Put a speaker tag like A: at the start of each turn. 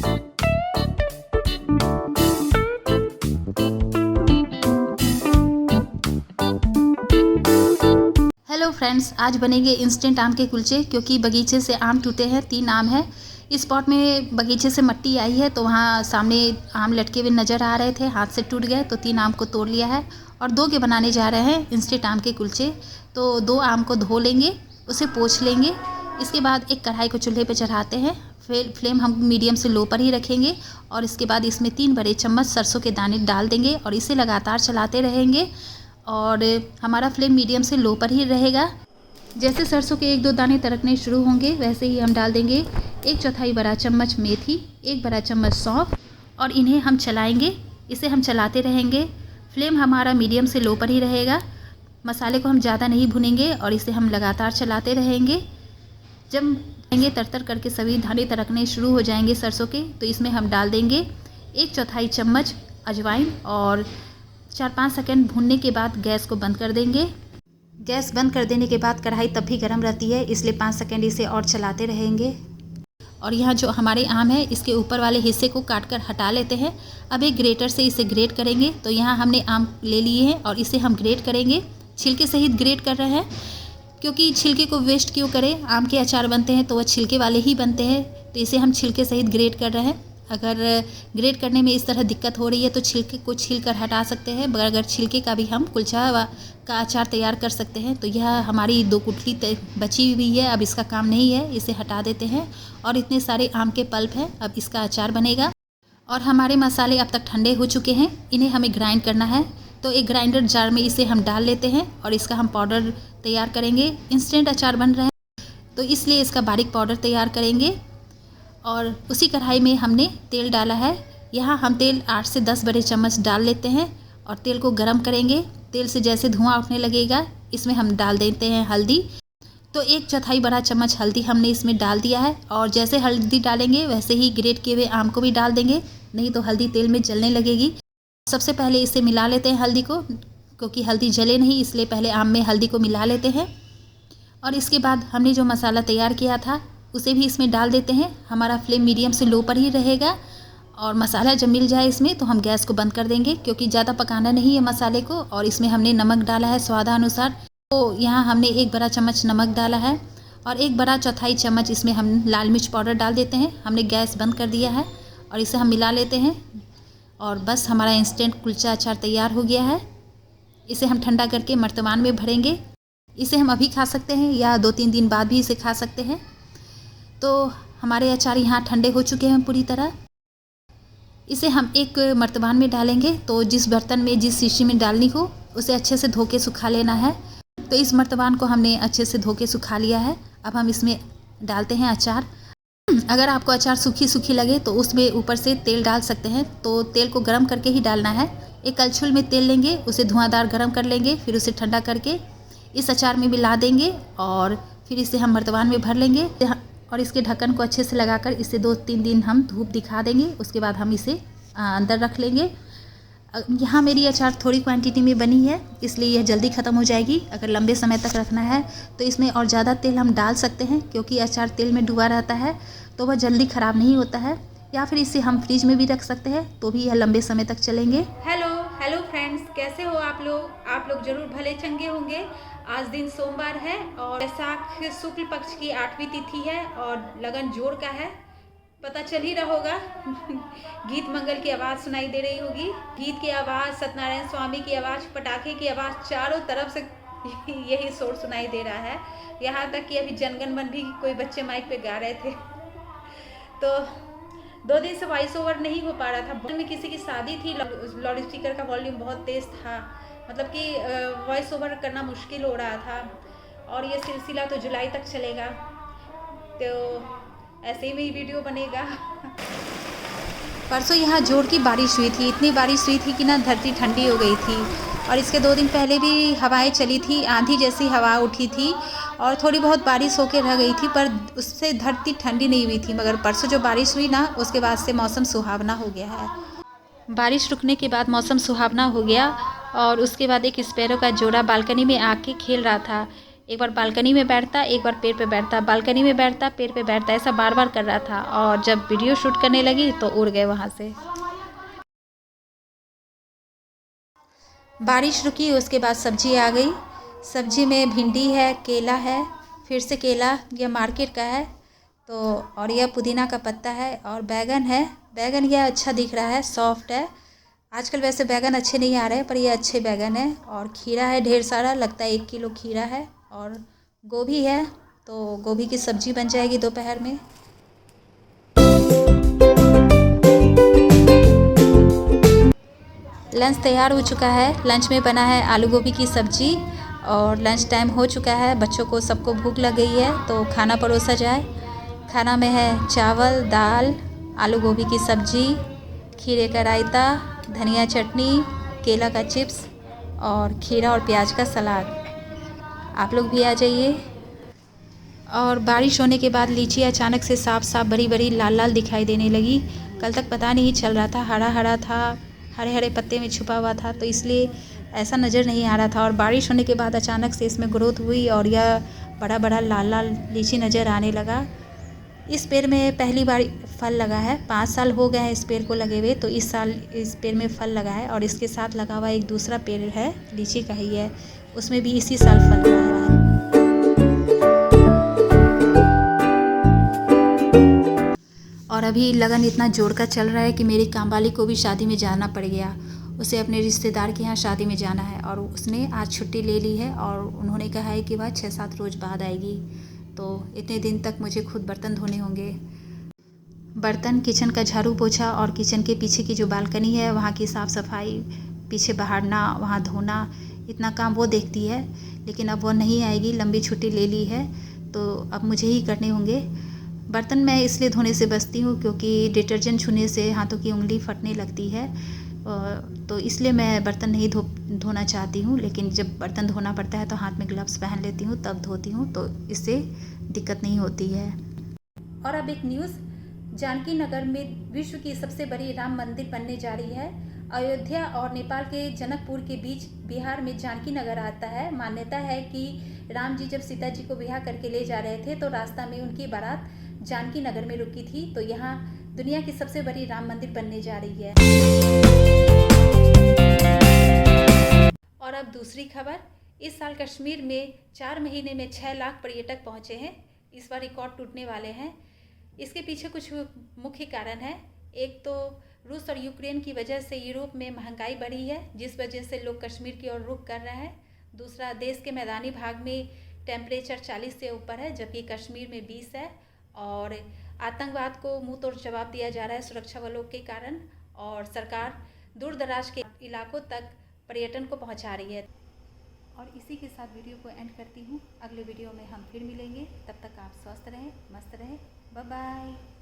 A: Hello friends, आज बनेंगे instant आम के कुलचे। क्योंकि बगीचे से आम टूटे हैं, 3 आम है। इस पॉट में बगीचे से मिट्टी आई है तो वहाँ सामने आम लटके हुए नज़र आ रहे थे, हाथ से टूट गए तो 3 आम को तोड़ लिया है और 2 के बनाने जा रहे हैं इंस्टेंट आम के कुलचे। तो 2 आम को धो लेंगे, उसे पोंछ लेंगे। इसके बाद एक कढ़ाई को चूल्हे पर चढ़ाते हैं। फिर फ्लेम हम मीडियम से लो पर ही रखेंगे और इसके बाद इसमें 3 बड़े चम्मच सरसों के दाने डाल देंगे और इसे लगातार चलाते रहेंगे और हमारा फ्लेम मीडियम से लो पर ही रहेगा। जैसे सरसों के 1-2 दाने तरकने शुरू होंगे वैसे ही हम डाल देंगे 1/4 बड़ा चम्मच मेथी, 1 बड़ा चम्मच सौंफ और इन्हें हम चलाएंगे। इसे हम चलाते रहेंगे। फ्लेम हमारा मीडियम से लो पर ही रहेगा। मसाले को हम ज़्यादा नहीं भुनेंगे और इसे हम लगातार चलाते रहेंगे। जब तर करके सभी दाने तरकने शुरू हो जाएंगे सरसों के, तो इसमें हम डाल देंगे 1/4 चम्मच अजवाइन और 4-5 सेकंड भूनने के बाद गैस को बंद कर देंगे। गैस बंद कर देने के बाद कढ़ाई तब भी गर्म रहती है, इसलिए 5 सेकंड इसे और चलाते रहेंगे। और यहाँ जो हमारे आम है इसके ऊपर वाले हिस्से को काट कर हटा लेते हैं। अब एक ग्रेटर से इसे ग्रेट करेंगे। तो यहाँ हमने आम ले लिए हैं और इसे हम ग्रेट करेंगे। छिलके सहित ग्रेट कर रहे हैं क्योंकि छिलके को वेस्ट क्यों करें। आम के अचार बनते हैं तो वह छिलके वाले ही बनते हैं, तो इसे हम छिलके सहित ग्रेट कर रहे हैं। अगर ग्रेट करने में इस तरह दिक्कत हो रही है तो छिलके को छील कर हटा सकते हैं, मगर अगर छिलके का भी हम कुलचा का अचार तैयार कर सकते हैं। तो यह हमारी 2 गुठली बची हुई है, अब इसका काम नहीं है, इसे हटा देते हैं। और इतने सारे आम के पल्प हैं, अब इसका अचार बनेगा। और हमारे मसाले अब तक ठंडे हो चुके हैं, इन्हें हमें ग्राइंड करना है। तो एक ग्राइंडर जार में इसे हम डाल लेते हैं और इसका हम पाउडर तैयार करेंगे। इंस्टेंट अचार बन रहे हैं तो इसलिए इसका बारीक पाउडर तैयार करेंगे। और उसी कढ़ाई में हमने तेल डाला है। यहाँ हम तेल 8 से 10 बड़े चम्मच डाल लेते हैं और तेल को गरम करेंगे। तेल से जैसे धुआं उठने लगेगा इसमें हम डाल देते हैं हल्दी। तो 1/4 बड़ा चम्मच हल्दी हमने इसमें डाल दिया है। और जैसे हल्दी डालेंगे वैसे ही ग्रेट किए हुए आम को भी डाल देंगे, नहीं तो हल्दी तेल में जलने लगेगी। सबसे पहले इसे मिला लेते हैं हल्दी को, क्योंकि हल्दी जले नहीं, इसलिए पहले आम में हल्दी को मिला लेते हैं। और इसके बाद हमने जो मसाला तैयार किया था उसे भी इसमें डाल देते हैं। हमारा फ्लेम मीडियम से लो पर ही रहेगा और मसाला जब मिल जाए इसमें तो हम गैस को बंद कर देंगे, क्योंकि ज़्यादा पकाना नहीं है मसाले को। और इसमें हमने नमक डाला है स्वादानुसार। तो यहाँ हमने 1 बड़ा चम्मच नमक डाला है और 1 बड़ा चौथाई चम्मच इसमें हम लाल मिर्च पाउडर डाल देते हैं। हमने गैस बंद कर दिया है और इसे हम मिला लेते हैं और बस हमारा इंस्टेंट कुलचा अचार तैयार हो गया है। इसे हम ठंडा करके मर्तबान में भरेंगे। इसे हम अभी खा सकते हैं या 2-3 दिन बाद भी इसे खा सकते हैं। तो हमारे अचार यहाँ ठंडे हो चुके हैं पूरी तरह। इसे हम एक मर्तबान में डालेंगे। तो जिस बर्तन में, जिस शीशी में डालनी हो उसे अच्छे से धो के सुखा लेना है। तो इस मर्तबान को हमने अच्छे से धो के सुखा लिया है। अब हम इसमें डालते हैं अचार। अगर आपको अचार सूखी लगे तो उसमें ऊपर से तेल डाल सकते हैं। तो तेल को गर्म करके ही डालना है। एक कलछुल में तेल लेंगे, उसे धुआंधार गर्म कर लेंगे, फिर उसे ठंडा करके इस अचार में मिला देंगे और फिर इसे हम मर्तबान में भर लेंगे और इसके ढक्कन को अच्छे से लगाकर इसे 2-3 दिन हम धूप दिखा देंगे। उसके बाद हम इसे अंदर रख लेंगे। यहाँ मेरी अचार थोड़ी क्वांटिटी में बनी है, इसलिए यह जल्दी ख़त्म हो जाएगी। अगर लंबे समय तक रखना है तो इसमें और ज़्यादा तेल हम डाल सकते हैं, क्योंकि अचार तेल में डूबा रहता है तो वह जल्दी ख़राब नहीं होता है। या फिर इसे हम फ्रिज में भी रख सकते हैं तो भी यह लंबे समय तक चलेंगे।
B: हेलो फ्रेंड्स, कैसे हो आप लोग जरूर भले चंगे होंगे। आज दिन सोमवार है और वैशाख शुक्ल पक्ष की 8वीं तिथि है और लगन जोड़ का है। पता चल ही रहा होगा। गीत मंगल की आवाज़ सुनाई दे रही होगी। गीत की आवाज़, सत्यनारायण स्वामी की आवाज़, पटाखे की आवाज़, चारों तरफ से यही शोर सुनाई दे रहा है। यहाँ तक कि अभी जनगण मन भी कोई बच्चे माइक पे गा रहे थे। तो 2 दिन से वॉइस ओवर नहीं हो पा रहा था। बगल में किसी की शादी थी, लाउड स्पीकर का वॉल्यूम बहुत तेज़ था, मतलब कि वॉइस ओवर करना मुश्किल हो रहा था। और ये सिलसिला तो जुलाई तक चलेगा, तो ऐसे ही में वीडियो बनेगा।
A: परसों यहाँ जोर की बारिश हुई थी, इतनी बारिश हुई थी कि ना धरती ठंडी हो गई थी। और इसके 2 दिन पहले भी हवाएं चली थी, आंधी जैसी हवा उठी थी और थोड़ी बहुत बारिश होके रह गई थी, पर उससे धरती ठंडी नहीं हुई थी। मगर परसों जो बारिश हुई ना, उसके बाद से मौसम सुहावना हो गया है। बारिश रुकने के बाद मौसम सुहावना हो गया और उसके बाद एक स्पैरो का जोड़ा बालकनी में आके खेल रहा था। एक बार बालकनी में बैठता, एक बार पेड़ पे बैठता, बालकनी में बैठता, पेड़ पे बैठता, ऐसा बार बार कर रहा था। और जब वीडियो शूट करने लगी तो उड़ गए वहाँ से। बारिश रुकी, उसके बाद सब्जी आ गई। सब्जी में भिंडी है, केला है, फिर से केला, यह मार्केट का है तो, और यह पुदीना का पत्ता है, और बैगन है। बैगन यह अच्छा दिख रहा है, सॉफ्ट है। आजकल वैसे बैगन अच्छे नहीं आ रहे हैं, पर ये अच्छे बैगन है। और खीरा है ढेर सारा, लगता है 1 किलो खीरा है। और गोभी है, तो गोभी की सब्जी बन जाएगी दोपहर में। लंच तैयार हो चुका है। लंच में बना है आलू गोभी की सब्जी, और लंच टाइम हो चुका है। बच्चों को सबको भूख लग गई है, तो खाना परोसा जाए। खाना में है चावल, दाल, आलू गोभी की सब्जी, खीरे का रायता, धनिया चटनी, केला का चिप्स और खीरा और प्याज का सलाद। आप लोग भी आ जाइए। और बारिश होने के बाद लीची अचानक से साफ साफ बड़ी बड़ी लाल लाल दिखाई देने लगी। कल तक पता नहीं चल रहा था, हरा हरा था, हरे हरे पत्ते में छुपा हुआ था, तो इसलिए ऐसा नज़र नहीं आ रहा था। और बारिश होने के बाद अचानक से इसमें ग्रोथ हुई और यह बड़ा बड़ा लाल लाल लीची नज़र आने लगा। इस पेड़ में पहली बार फल लगा है। 5 साल हो गए हैं इस पेड़ को लगे हुए, तो इस साल इस पेड़ में फल लगा है। और इसके साथ लगा हुआ एक दूसरा पेड़ है, लीची का ही है, उसमें भी इसी साल फल लगा है। और अभी लगन इतना जोर का चल रहा है कि मेरी कामवाली को भी शादी में जाना पड़ गया। उसे अपने रिश्तेदार के यहाँ शादी में जाना है, और उसने आज छुट्टी ले ली है। और उन्होंने कहा है कि वह 6-7 रोज़ बाद आएगी, तो इतने दिन तक मुझे खुद बर्तन धोने होंगे। बर्तन, किचन का झाड़ू पोछा, और किचन के पीछे की जो बालकनी है वहाँ की साफ़ सफाई, पीछे बहारना, वहाँ धोना, इतना काम वो देखती है। लेकिन अब वो नहीं आएगी, लंबी छुट्टी ले ली है, तो अब मुझे ही करने होंगे। बर्तन मैं इसलिए धोने से बचती हूँ क्योंकि डिटर्जेंट छूने से हाथों की उंगली फटने लगती है, तो इसलिए मैं बर्तन नहीं धोना चाहती हूँ। लेकिन जब बर्तन धोना पड़ता है तो हाथ में ग्लव्स पहन लेती हूँ, तब धोती हूँ, तो इससे दिक्कत नहीं होती है। और अब एक न्यूज़, जानकी नगर में विश्व की सबसे बड़ी राम मंदिर बनने जा रही है। अयोध्या और नेपाल के जनकपुर के बीच बिहार में जानकी नगर आता है। मान्यता है कि राम जी जब सीता जी को ब्याह करके ले जा रहे थे, तो रास्ता में उनकी बारात जानकी नगर में रुकी थी। तो यहाँ दुनिया की सबसे बड़ी राम मंदिर बनने जा रही है। और अब दूसरी खबर, इस साल कश्मीर में 4 महीने में 6 लाख पर्यटक पहुँचे हैं। इस बार रिकॉर्ड टूटने वाले हैं। इसके पीछे कुछ मुख्य कारण है। एक तो रूस और यूक्रेन की वजह से यूरोप में महंगाई बढ़ी है, जिस वजह से लोग कश्मीर की ओर रुख कर रहे हैं। दूसरा, देश के मैदानी भाग में टेम्परेचर 40 से ऊपर है, जबकि कश्मीर में 20 है। और आतंकवाद को मुंह तोड़ जवाब दिया जा रहा है सुरक्षा बलों के कारण, और सरकार दूर दराज के इलाकों तक पर्यटन को पहुंचा रही है। और इसी के साथ वीडियो को एंड करती हूँ। अगले वीडियो में हम फिर मिलेंगे, तब तक आप स्वस्थ रहें, मस्त रहें। Bye bye.